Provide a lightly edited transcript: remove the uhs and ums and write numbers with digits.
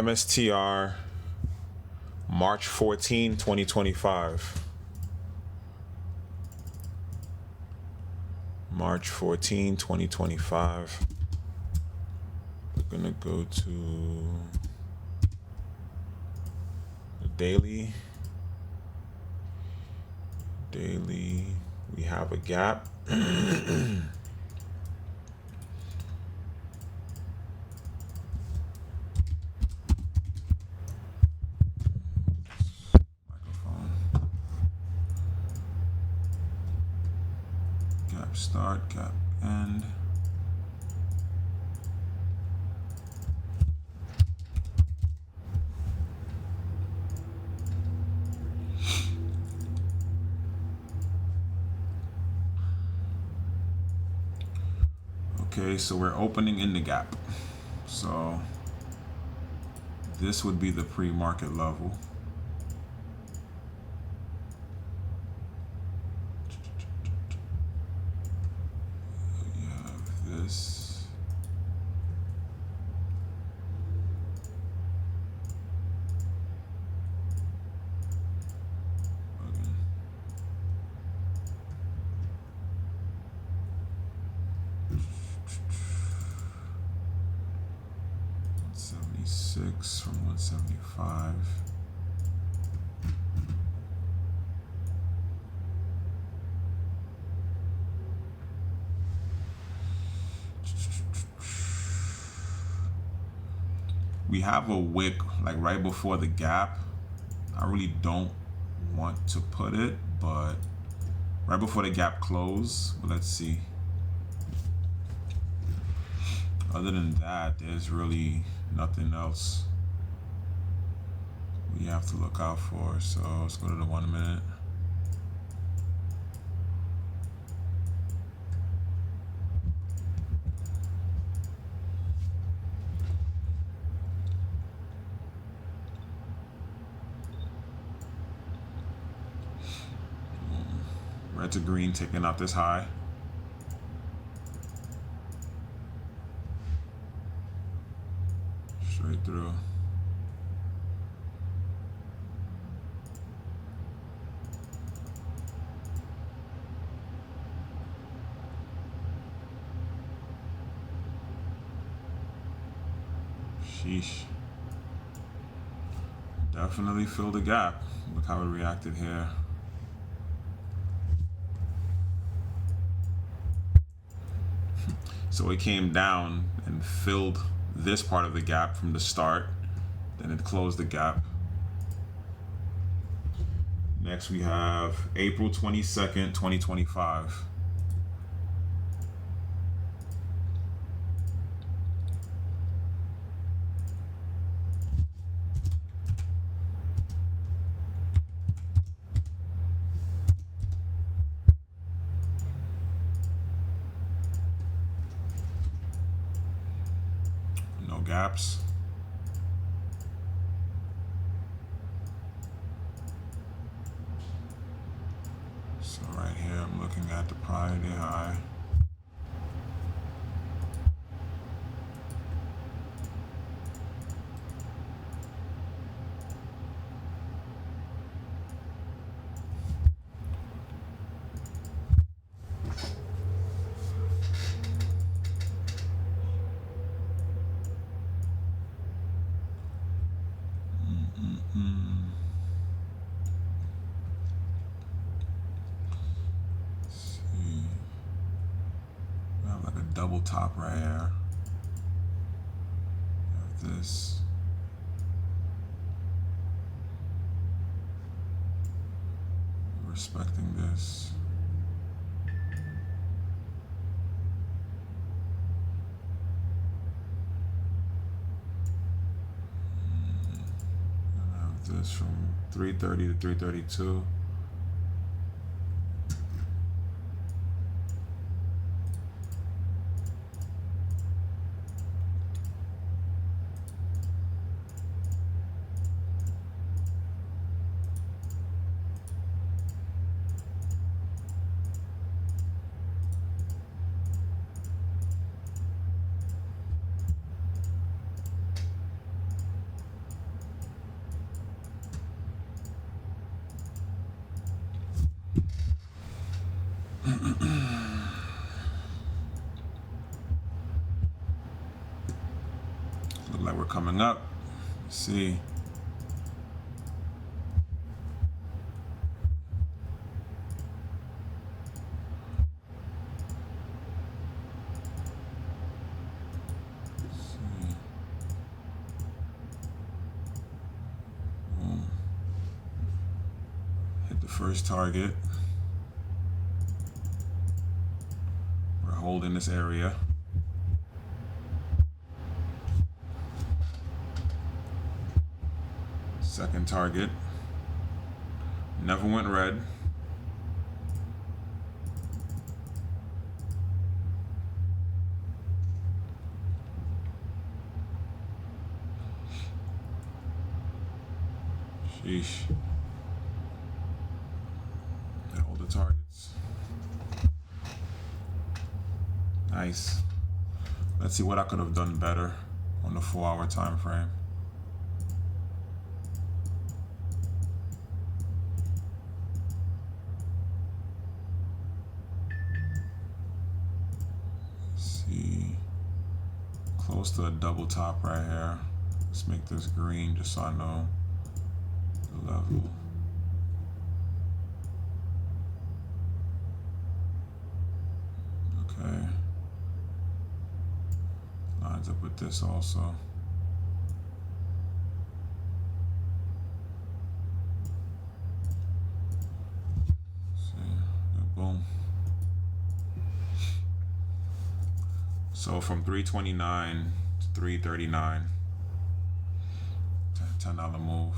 MSTR March 14, 2025. March 14, 2025. We're gonna go to the daily. Daily, we have a gap. Gap start, gap end. Okay, so we're opening in the gap. So this would be the pre-market level. You have this. Okay. 176 from 175. We have a wick like right before the gap. I really don't want to put it, but right before the gap close, but let's see. Other than that, there's really nothing else we have to look out for. So let's go to the 1 minute. Red to green taking out this high. Straight through. Sheesh. Definitely filled the gap. Look how it reacted here. So it came down and filled this part of the gap from the start. Then it closed the gap. Next we have April 22nd, 2025. No gaps. So right here, I'm looking at the prior day high. Double top right here. You have this. Respecting this. I have this from 330 to 332. we're coming up. Let's see. Hit the first target. We're holding this area. Second target. Never went red. Sheesh. Hold the targets. Nice. Let's see what I could have done better on the 4-hour time frame. See, close to a double top right here. Let's make this green just so I know the level. Okay, lines up with this also. See, boom. So from 329 to 339, $10 move.